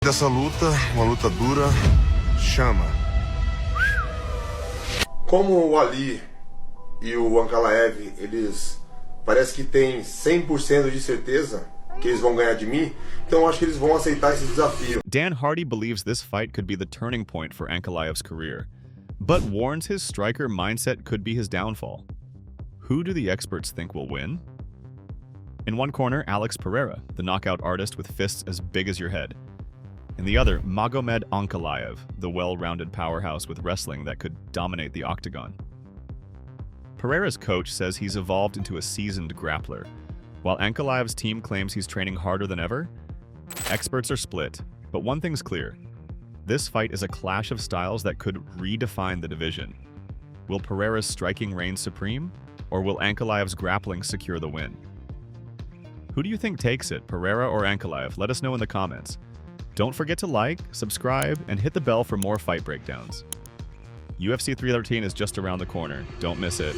Dessa luta, uma luta dura, chama. Como o Ali e o Ankalaev, eles parece que têm 100% de certeza que eles vão ganhar de mim, então eu acho que eles vão aceitar esse desafio. Dan Hardy believes this fight could be the turning point for Ankalaev's career, but warns his striker mindset could be his downfall. Who do the experts think will win? In one corner, Alex Pereira, the knockout artist with fists as big as your head. In the other, Magomed Ankalaev, the well-rounded powerhouse with wrestling that could dominate the Octagon. Pereira's coach says he's evolved into a seasoned grappler, while Ankalaev's team claims he's training harder than ever. Experts are split, but one thing's clear. This fight is a clash of styles that could redefine the division. Will Pereira's striking reign supreme, or will Ankalaev's grappling secure the win? Who do you think takes it, Pereira or Ankalaev? Let us know in the comments. Don't forget to like, subscribe, and hit the bell for more fight breakdowns. UFC 313 is just around the corner. Don't miss it.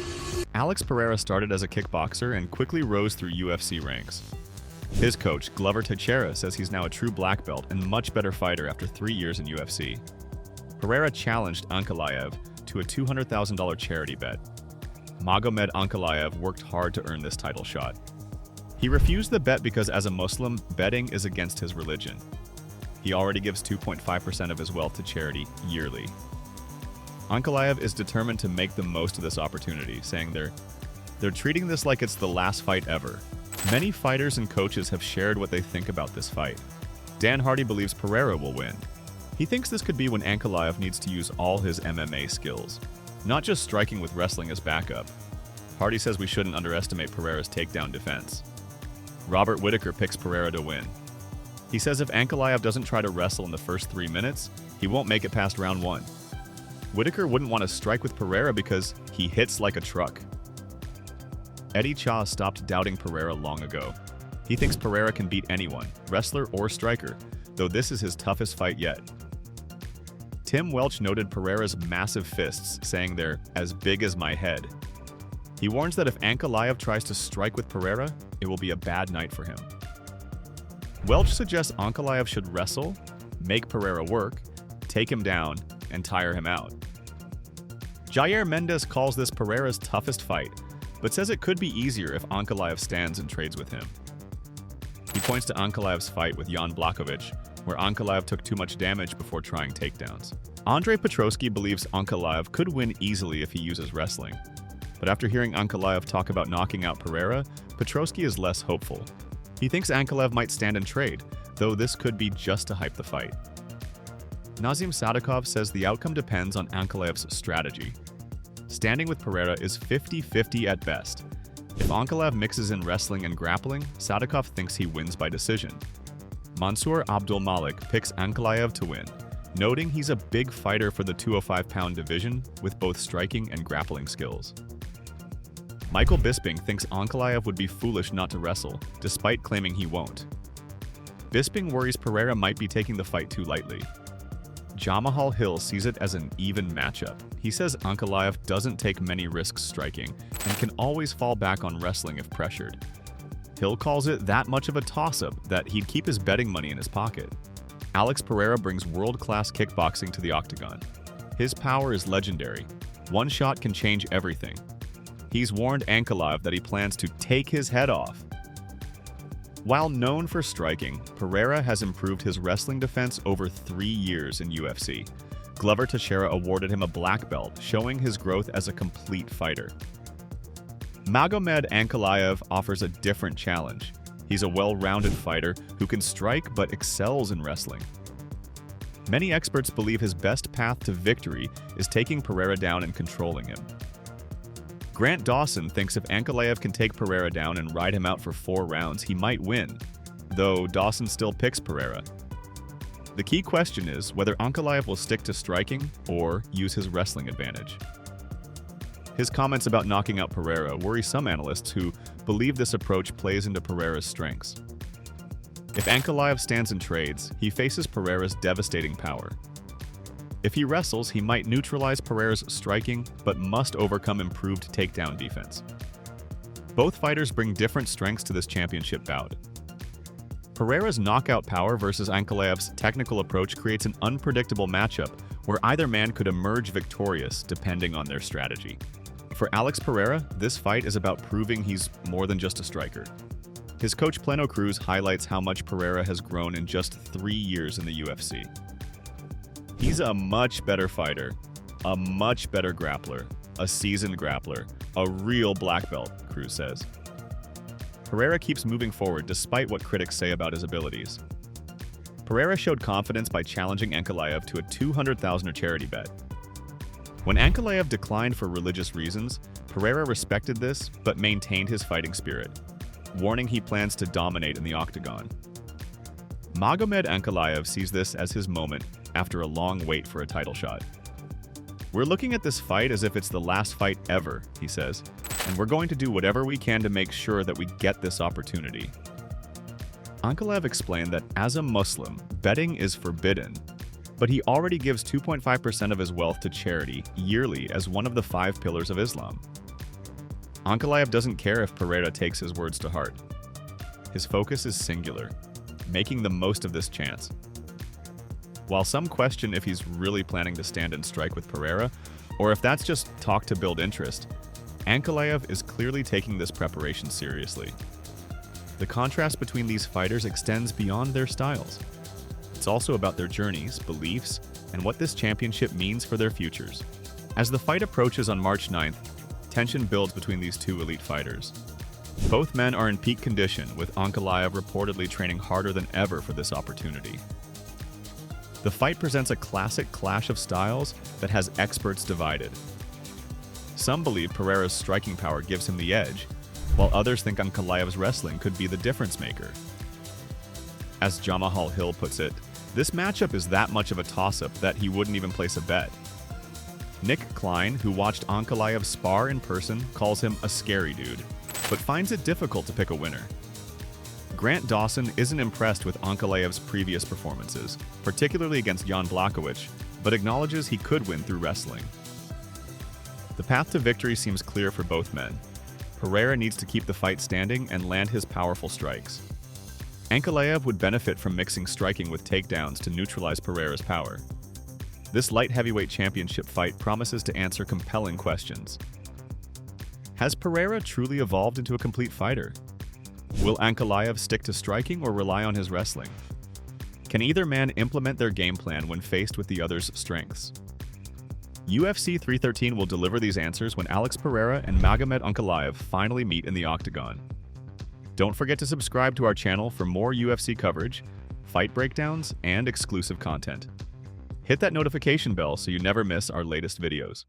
Alex Pereira started as a kickboxer and quickly rose through UFC ranks. His coach, Teixeira, says he's now a true black belt and much better fighter after 3 years in UFC. Pereira challenged Ankalaev to a $200,000 charity bet. Magomed Ankalaev worked hard to earn this title shot. He refused the bet because as a Muslim, betting is against his religion. He already gives 2.5% of his wealth to charity yearly. Ankalaev is determined to make the most of this opportunity, saying they're treating this like it's the last fight ever. Many fighters and coaches have shared what they think about this fight. Dan Hardy believes Pereira will win. He thinks this could be when Ankalaev needs to use all his MMA skills, not just striking with wrestling as backup. Hardy says we shouldn't underestimate Pereira's takedown defense. Robert Whittaker picks Pereira to win. He says if Ankalaev doesn't try to wrestle in the first 3 minutes, he won't make it past round 1. Whittaker wouldn't want to strike with Pereira because he hits like a truck. Eddie Cha stopped doubting Pereira long ago. He thinks Pereira can beat anyone, wrestler or striker, though this is his toughest fight yet. Tim Welch noted Pereira's massive fists, saying they're as big as my head. He warns that if Ankalaev tries to strike with Pereira, it will be a bad night for him. Welch suggests Ankalaev should wrestle, make Pereira work, take him down, and tire him out. Jair Mendes calls this Pereira's toughest fight, but says it could be easier if Ankalaev stands and trades with him. He points to Ankalaev's fight with Jan Blachowicz, where Ankalaev took too much damage before trying takedowns. Andrei Petroski believes Ankalaev could win easily if he uses wrestling. But after hearing Ankalaev talk about knocking out Pereira, Petroski is less hopeful. He thinks Ankalaev might stand and trade, though this could be just to hype the fight. Nazim Sadikov says the outcome depends on Ankalaev's strategy. Standing with Pereira is 50-50 at best. If Ankalaev mixes in wrestling and grappling, Sadikov thinks he wins by decision. Mansour Abdul Malik picks Ankalaev to win, noting he's a big fighter for the 205-pound division with both striking and grappling skills. Michael Bisping thinks Ankalaev would be foolish not to wrestle, despite claiming he won't. Bisping worries Pereira might be taking the fight too lightly. Jamahal Hill sees it as an even matchup. He says Ankalaev doesn't take many risks striking and can always fall back on wrestling if pressured. Hill calls it that much of a toss-up that he'd keep his betting money in his pocket. Alex Pereira brings world-class kickboxing to the Octagon. His power is legendary. One shot can change everything. He's warned Ankalaev that he plans to take his head off. While known for striking, Pereira has improved his wrestling defense over 3 years in UFC. Teixeira awarded him a black belt, showing his growth as a complete fighter. Magomed Ankalaev offers a different challenge. He's a well-rounded fighter who can strike but excels in wrestling. Many experts believe his best path to victory is taking Pereira down and controlling him. Grant Dawson thinks if Ankalaev can take Pereira down and ride him out for 4 rounds, he might win, though Dawson still picks Pereira. The key question is whether Ankalaev will stick to striking or use his wrestling advantage. His comments about knocking out Pereira worry some analysts who believe this approach plays into Pereira's strengths. If Ankalaev stands and trades, he faces Pereira's devastating power. If he wrestles, he might neutralize Pereira's striking, but must overcome improved takedown defense. Both fighters bring different strengths to this championship bout. Pereira's knockout power versus Ankalaev's technical approach creates an unpredictable matchup where either man could emerge victorious depending on their strategy. For Alex Pereira, this fight is about proving he's more than just a striker. His coach Pleno Cruz highlights how much Pereira has grown in just 3 years in the UFC. He's a much better fighter, a much better grappler, a seasoned grappler, a real black belt, Cruz says. Pereira keeps moving forward despite what critics say about his abilities. Pereira showed confidence by challenging Ankalaev to a $200,000 charity bet. When Ankalaev declined for religious reasons, Pereira respected this but maintained his fighting spirit, warning he plans to dominate in the Octagon. Magomed Ankalaev sees this as his moment after a long wait for a title shot. "We're looking at this fight as if it's the last fight ever," he says, "and we're going to do whatever we can to make sure that we get this opportunity." Ankalaev explained that as a Muslim, betting is forbidden, but he already gives 2.5% of his wealth to charity yearly as one of the 5 pillars of Islam. Ankalaev doesn't care if Pereira takes his words to heart. His focus is singular, making the most of this chance. While some question if he's really planning to stand and strike with Pereira, or if that's just talk to build interest, Ankalaev is clearly taking this preparation seriously. The contrast between these fighters extends beyond their styles. It's also about their journeys, beliefs, and what this championship means for their futures. As the fight approaches on March 9th, tension builds between these two elite fighters. Both men are in peak condition, with Ankalaev reportedly training harder than ever for this opportunity. The fight presents a classic clash of styles that has experts divided. Some believe Pereira's striking power gives him the edge, while others think Ankalaev's wrestling could be the difference maker. As Jamahal Hill puts it, this matchup is that much of a toss-up that he wouldn't even place a bet. Nick Klein, who watched Ankalaev spar in person, calls him a scary dude, but finds it difficult to pick a winner. Grant Dawson isn't impressed with Ankalaev's previous performances, particularly against Jan Blachowicz, but acknowledges he could win through wrestling. The path to victory seems clear for both men. Pereira needs to keep the fight standing and land his powerful strikes. Ankalaev would benefit from mixing striking with takedowns to neutralize Pereira's power. This light heavyweight championship fight promises to answer compelling questions. Has Pereira truly evolved into a complete fighter? Will Ankalaev stick to striking or rely on his wrestling? Can either man implement their game plan when faced with the other's strengths? UFC 313 will deliver these answers when Alex Pereira and Magomed Ankalaev finally meet in the Octagon. Don't forget to subscribe to our channel for more UFC coverage, fight breakdowns, and exclusive content. Hit that notification bell so you never miss our latest videos.